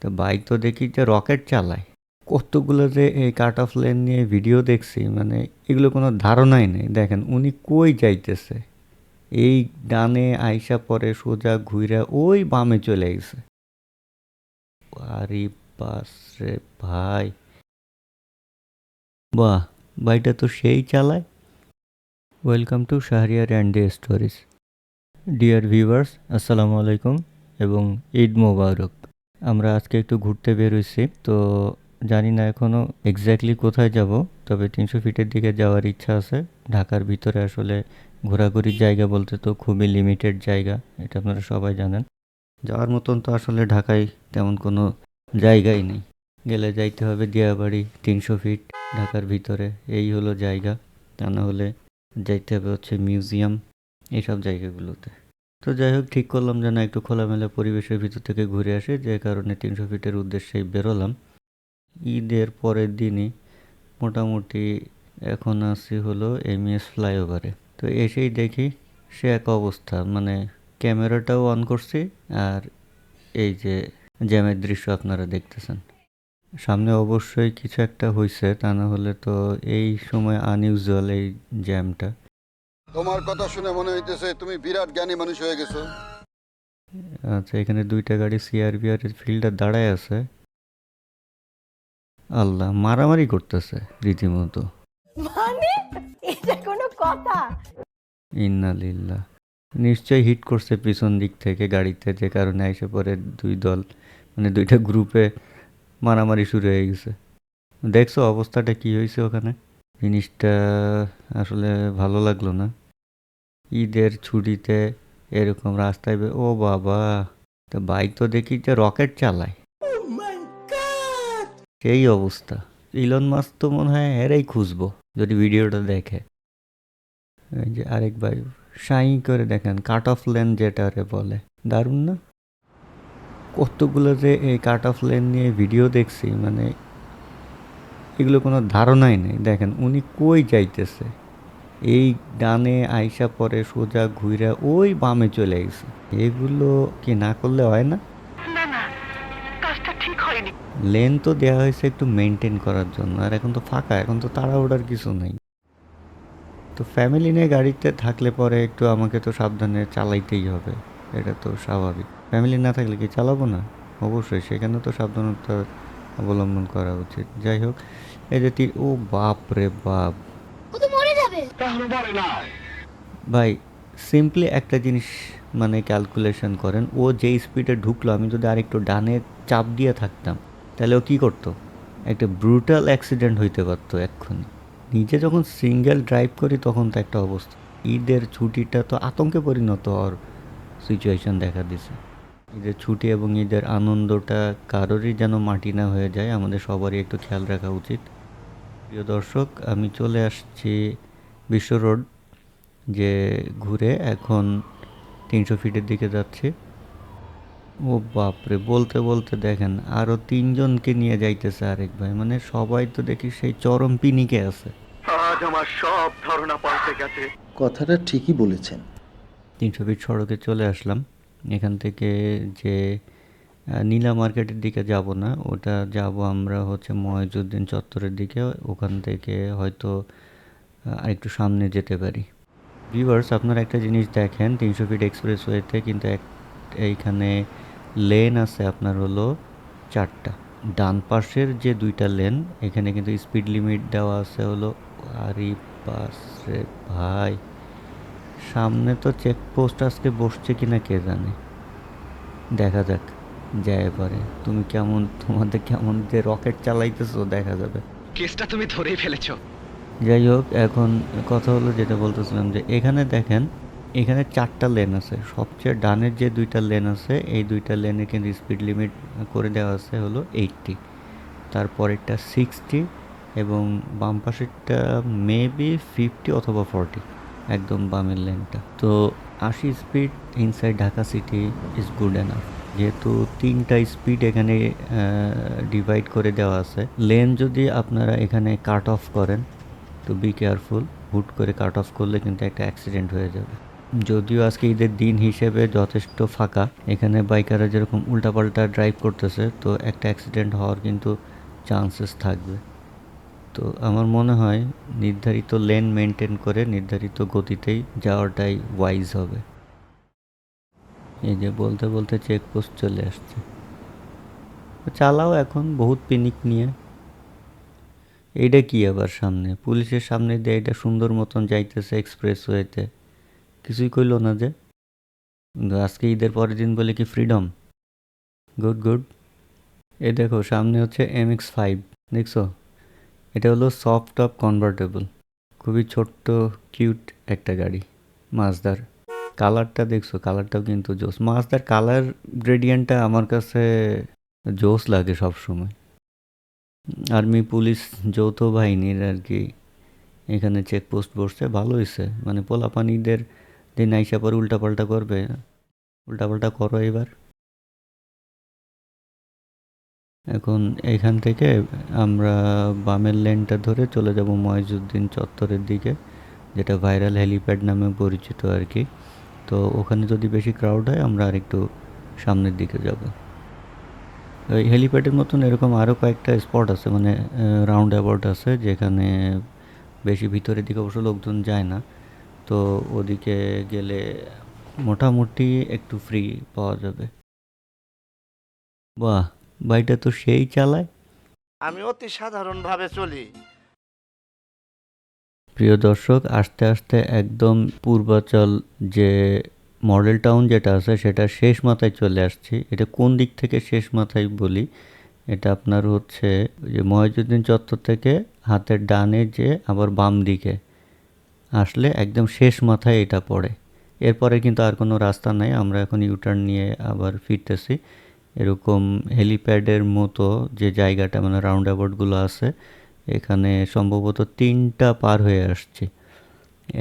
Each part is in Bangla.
তো বাইক তো দেখি যে রকেট চালায়। কতগুলো যে এই কাট অফ লেন নিয়ে ভিডিও দেখছি, মানে এগুলো কোনো ধারণাই নেই। দেখেন উনি কই যাইতেছে, এই ডানে আইসা পরে সোজা ঘুইরা ওই বামে চলে গেছে। আরে বাস রে ভাই, বাহ, বাইকটা তো সেই চালায়। Welcome to Shahriar and day stories. Dear viewers, আসসালামু আলাইকুম এবং ঈদ মোবারক। আমরা আজকে একটু ঘুরতে বেরোইছি, তো জানি না এখনও এক্স্যাক্টলি কোথায় যাব, তবে 300 ফিটের দিকে যাওয়ার ইচ্ছা আছে। ঢাকার ভিতরে আসলে ঘোরাঘুরির জায়গা বলতে তো খুবই লিমিটেড জায়গা, এটা আপনারা সবাই জানেন। যাওয়ার মতন তো আসলে ঢাকায় তেমন কোনো জায়গাই নেই। গেলে যাইতে হবে দিয়াবাড়ি, 300 ফিট ঢাকার ভিতরে, এই হলো জায়গা। তা না হলে যাইতে হবে হচ্ছে মিউজিয়াম, এইসব জায়গাগুলোতে। তো যাই হোক, ঠিক করলাম যে না, একটু খোলামেলা পরিবেশের ভিতর থেকে ঘুরে আসি, যে কারণে 300 ফিটের উদ্দেশ্যেই বেরোলাম। ঈদের পরের দিনই মোটামুটি এখন আছি হলো এমইএস ফ্লাইওভারে। তো এসেই দেখি সে এক অবস্থা, মানে ক্যামেরাটাও অন করছি, আর এই যে জ্যামের দৃশ্য আপনারা দেখতেছেন। সামনে অবশ্যই কিছু একটা হইছে, তা না হলে তো এই সময় আনইউজুয়াল এই জ্যামটা। তোমার কথা শুনে মনে হইতেছে তুমি বিরাট জ্ঞানী মানুষ হয়ে গেছো। আচ্ছা, এখানে দুইটা গাড়ি সিআরবিআর এর ফিল্ডে দাঁড়ায় আছে। আল্লাহ, মারামারি করতেছে রীতিমতো। মানে এটা কোনো কথা? ইন্না লিল্লাহ। নিশ্চয়ই হিট করছে পিছন দিক থেকে গাড়িতে, যে কারণে এসে পরে দুই দল, মানে দুইটা গ্রুপে মারামারি শুরু হয়ে গেছে। দেখছো অবস্থাটা কি হয়েছে ওখানে? জিনিসটা আসলে ভালো লাগলো না। ঈদের ছুটিতে এরকম রাস্তায় ও বাবা, তো বাইক তো দেখি যে রকেট চালায়, সেই অবস্থা। ইলন মাস্ক তো মনে হয় এরাই খুঁজবো যদি ভিডিওটা দেখে। এই যে আরেক ভাই সাই করে দেখেন, কাট অফ লেন যেটারে বলে, দারুণ না? কতগুলো যে এই কাট অফ লেন নিয়ে ভিডিও দেখছি, মানে এগুলো কোনো ধারণাই নেই। দেখেন উনি কই যাইতেছে, এই ডানে আইসা পরে সোজা ঘুইরা ওই বামে চলে গেছে। এগুলো কি না করলে হয় না? না না, কাজটা ঠিক হয়নি। লেন তো দেওয়া হয়েছে একটু মেনটেন করার জন্য, আর এখন তো ফাঁকা, এখন তো তাড়াহুড়ার কিছু নেই। তো ফ্যামিলি নিয়ে গাড়িতে থাকলে পরে একটু আমাকে তো সাবধানে চালাইতেই হবে, এটা তো স্বাভাবিক। ফ্যামিলি না থাকলে কি চালাবো না? অবশ্যই সেখানে তো সাবধানতা অবলম্বন করা উচিত। যাই হোক, এই যে ও বাপ রে বাপ ভাই, সিম্পলি একটা জিনিস মানে ক্যালকুলেশন করেন, ও যেই স্পিডে ঢুকলো, আমি যদি আরেকটু ডানে চাপ দিয়ে থাকতাম তাহলে ও কী করতো? একটা ব্রুটাল অ্যাক্সিডেন্ট হইতে পারতো এক্ষুনি। নিজে যখন সিঙ্গেল ড্রাইভ করি তখন তো একটা অবস্থা। ঈদের ছুটিটা তো আতঙ্কে পরিণত হওয়ার সিচুয়েশন দেখা দিছে। ঈদের ছুটি এবং ঈদের আনন্দটা কারোরই যেন মাটি না হয়ে যায়, আমাদের সবারই একটু খেয়াল রাখা উচিত। প্রিয় দর্শক, আমি চলে আসছি বিশ্ব রোড, যে ঘুরে এখন 300 ফিটের দিকে যাচ্ছে। ও বাপরে, বলতে বলতে দেখেন আরও তিনজনকে নিয়ে যাইতেছে আরেক ভাই, মানে সবাই তো দেখি সেই চরম পিনিকে আছে। আজ আমার সব ধারণা পাল্টে গেছে। কথাটা ঠিকই বলেছেন। 300 ফিট সড়কে চলে আসলাম। এখান থেকে যে নীলা মার্কেটের দিকে যাব না, ওটা যাব আমরা হচ্ছে ময়জুদ্দিন চত্বরের দিকে। ওখান থেকে হয়তো আরেকটু সামনে যেতে পারি। ভিউয়ার্স, আপনারা একটা জিনিস দেখেন, 300 ফিট এক্সপ্রেসওয়েতে কিন্তু এইখানে লেন আছে আপনার হলো 4টা। ডান পাশের যে 2টা লেন, এখানে কিন্তু স্পিড লিমিট দেওয়া আছে হলো, আরে বাস রে ভাই, সামনে তো চেকপোস্ট আজকে বসছে কিনা কে জানে। দেখা যাক, যায় পরে। তুমি কেমন, তোমাদের কেমন যে রকেট চালাইতেছো দেখা যাবে। কেসটা তুমি ধরেই ফেলেছো। যাই হোক, এখন কথা হলো যেটা বলতেছিলাম, যে এখানে দেখেন, এখানে 4টা লেন আছে। সবচেয়ে ডানের যে 2টা লেন আছে, এই 2টা লেনে কিন্তু স্পিড লিমিট করে দেওয়া আছে হলো 80, তারপরেরটা 60, এবং বাম পাশেরটা মেবি 50 অথবা 40, একদম বামের লেনটা। তো 80 speed inside Dhaka city is good enough. যেহেতু 3টা স্পিড এখানে ডিভাইড করে দেওয়া আছে, লেন যদি আপনারা এখানে কাট অফ করেন তো বি কেয়ারফুল, হুট করে কাট অফ করলে কিন্তু একটা অ্যাক্সিডেন্ট হয়ে যাবে। যদিও আজকে ঈদের দিন হিসেবে যথেষ্ট ফাঁকা, এখানে বাইকাররা যেরকম উল্টাপাল্টা ড্রাইভ করতেছে, তো একটা অ্যাক্সিডেন্ট হওয়ার কিন্তু চান্সেস থাকবে। তো আমার মনে হয় নির্ধারিত লেন মেনটেন করে নির্ধারিত গতিতেই যাওয়াটাই ওয়াইজ হবে। এই যে বলতে বলতে চেকপোস্ট চলে আসছে। চালাও এখন বহুত পিনিক নিয়ে। এইটা কি আবার সামনে পুলিশের সামনে দিয়ে এটা সুন্দর মতন যাইতেছে এক্সপ্রেসওয়েতে, কিছুই কইলো না যে। কিন্তু আজকে ঈদের পরের দিন বলে কি ফ্রিডম। Good good. এই দেখো সামনে হচ্ছে MX-5, দেখছো? এটা হলো সফট টপ কনভার্টেবল, খুবই ছোট্ট কিউট একটা গাড়ি, মাজদার। কালারটা দেখছো? কালারটাও কিন্তু জোস। মাজদার কালার গ্রেডিয়েন্টটা আমার কাছে জোস লাগে সব সময়। আর্মি পুলিশ যৌথ বাহিনীর আর কি এখানে চেকপোস্ট বসছে, ভালো হয়েছে। মানে পোলাপানিদের দিন আইসা পরে উল্টাপাল্টা করবে, উল্টাপাল্টা করো এবার। এখন এখান থেকে আমরা বামের লেনটা ধরে চলে যাব ময়জুদ্দিন চত্বরের দিকে, যেটা ভাইরাল হেলিপ্যাড নামে পরিচিত আর কি। তো ওখানে যদি বেশি ক্রাউড হয় আমরা আরেকটু সামনের দিকে যাব। ওই হেলিপ্যাডের মতন এরকম আরও কয়েকটা স্পট আছে, মানে রাউন্ড অ্যাবাউট আছে, যেখানে বেশি ভিতরের দিকে অবশ্য লোকজন যায় না। তো ওদিকে গেলে মোটামুটি একটু ফ্রি পাওয়া যাবে। বাহ, বাইকটা তো সেই চালায়। আমি অতি সাধারণভাবে চলি। প্রিয় দর্শক, আস্তে আস্তে একদম পূর্বাচল যে মডেল টাউন যেটা আছে সেটা শেষ মাথায় চলে আসছি। এটা কোন দিক থেকে শেষ মাথায় বলি, এটা আপনার হচ্ছে যে মহিউদ্দিন চত্বর থেকে হাতের ডানে যে আবার বাম দিকে আসলে একদম শেষ মাথায় এটা পড়ে। এরপরে কিন্তু আর কোনো রাস্তা নাই, আমরা এখন ইউটার্ন নিয়ে আবার ফিরতেছি। এরকম হেলিপ্যাডের মতো যে জায়গাটা মানে রাউন্ড অ্যাবাউটগুলো আছে, এখানে সম্ভবত 3টা পার হয়ে আসছি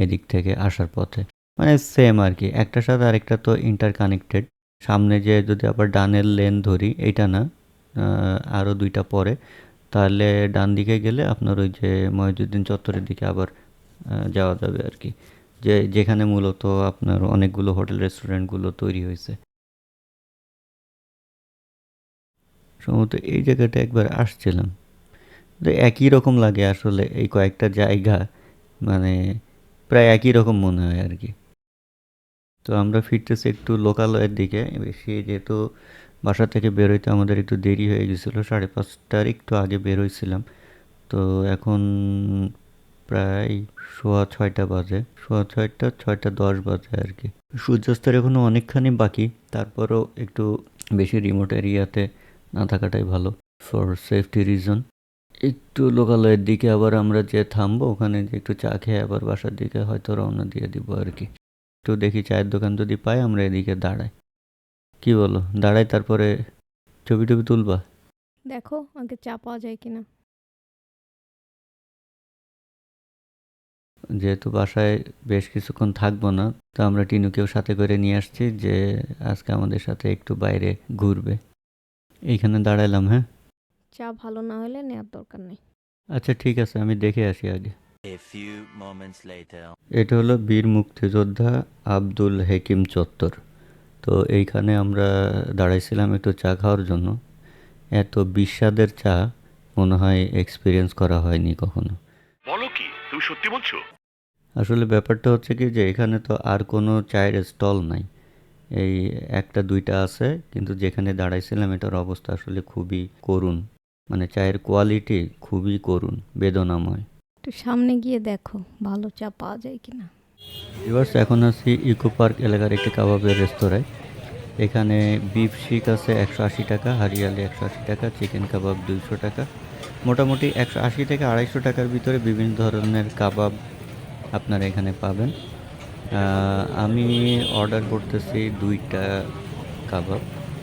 এদিক থেকে আসার পথে। মানে সেম আর কি, একটার সাথে আরেকটা তো ইন্টারকানেক্টেড। সামনে যে যদি আবার ডানের লেন ধরি, এইটা না, আরও 2টা পরে, তাহলে ডান দিকে গেলে আপনার ওই যে মহিউদ্দিন চত্বরের দিকে আবার যাওয়া যাবে আর কি, যেখানে মূলত আপনার অনেকগুলো হোটেল রেস্টুরেন্টগুলো তৈরি হয়েছে। সম্ভবত এই জায়গাটা একবার আসছিলাম, তো একই রকম লাগে আসলে এই কয়েকটা জায়গা, মানে প্রায় একই রকম মনে হয় আর কি। তো আমরা ফিরতেছি একটু লোকালয়ের দিকে, বেশি যেহেতু বাসা থেকে বেরোইতে আমাদের একটু দেরি হয়ে গেছিলো, 5:30টার একটু আগে বেরোইছিলাম। তো এখন প্রায় 6:15 বাজে, 6:15, 6:10 বাজে আর কি। সূর্যাস্তের এখনও অনেকখানি বাকি, তারপরও একটু বেশি রিমোট এরিয়াতে না থাকাটাই ভালো ফর সেফটি রিজন। একটু লোকালয়ের দিকে আবার আমরা যে থামবো, ওখানে যে একটু চা খেয়ে আবার বাসার দিকে হয়তো রওনা দিয়ে দিব আর কি। একটু দেখি চায়ের দোকান যদি পাই আমরা এদিকে দাঁড়াই, কি বলো? দাঁড়াই, তারপরে ছবি টবি তুলবা? দেখো আগে চা পাওয়া যায় কিনা। যেহেতু বাসায় বেশ কিছুক্ষণ থাকবো না, তো আমরা টিনুকেও সাথে করে নিয়ে আসছি যে আজকে আমাদের সাথে একটু বাইরে ঘুরবে। এইখানে দাঁড়াইলাম, হ্যাঁ। চা ভালো না হলে নেওয়ার দরকার নেই। আচ্ছা ঠিক আছে, আমি দেখে আসি আগে। এটা হলো বীর মুক্তিযোদ্ধা আব্দুল হেকিম চত্বর। তো এইখানে আমরা দাঁড়াইছিলাম একটু চা খাওয়ার জন্য। এত বিস্বাদের চা মনে হয় এক্সপিরিয়েন্স করা হয়নি কখনো। বলো কি, তুমি সত্যি বলছো? আসলে ব্যাপারটা হচ্ছে কি যে এখানে তো আর কোনো চায়ের স্টল নাই, এই 1-2টা আছে, কিন্তু যেখানে দাঁড়াইছিলাম এটার অবস্থা আসলে খুবই করুণ, মানে চায়ের কোয়ালিটি খুবই করুণ, বেদনাময়। একটু সামনে গিয়ে দেখো ভালো চা পাওয়া যায় কিনা। এবার এখন আছি ইকো পার্ক এলাকার একটি কাবাবের রেস্তোরাঁয়। এখানে বিফ শিক আছে 180 টাকা, হারিয়ালি 180 টাকা, চিকেন কাবাব 200 টাকা। মোটামুটি 180 থেকে 250 টাকার ভিতরে বিভিন্ন ধরনের কাবাব আপনারা এখানে পাবেন। আমি অর্ডার করতেছি 2টা কাবাব,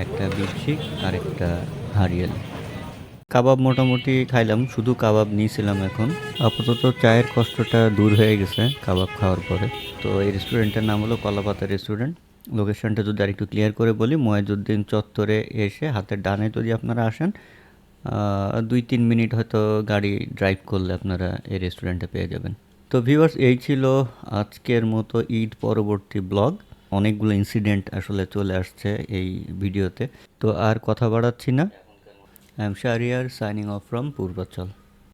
একটা বিফ শিক আর একটা হারিয়ালি। কাবাব মোটামুটি খাইলাম, শুধু কাবাব নিয়েছিলাম। এখন আপাতত চায়ের কষ্টটা দূর হয়ে গেছে কাবাব খাওয়ার পরে। তো এই রেস্টুরেন্টের নাম হলো কলাপাতা রেস্টুরেন্ট। লোকেশনটা যদি আরেকটু ক্লিয়ার করে বলি, মহিউদ্দিন চত্বরে এসে হাতের ডানে যদি আপনারা আসেন, 2-3 মিনিট হয়তো গাড়ি ড্রাইভ করলে আপনারা এই রেস্টুরেন্টে পেয়ে যাবেন। তো ভিউয়ার্স, এই ছিল আজকের মতো ঈদ পরবর্তী ব্লগ। অনেকগুলো ইনসিডেন্ট আসলে চলে আসছে এই ভিডিওতে, তো আর কথা বাড়াচ্ছি না। I am Shahriar, signing off from Purbachal.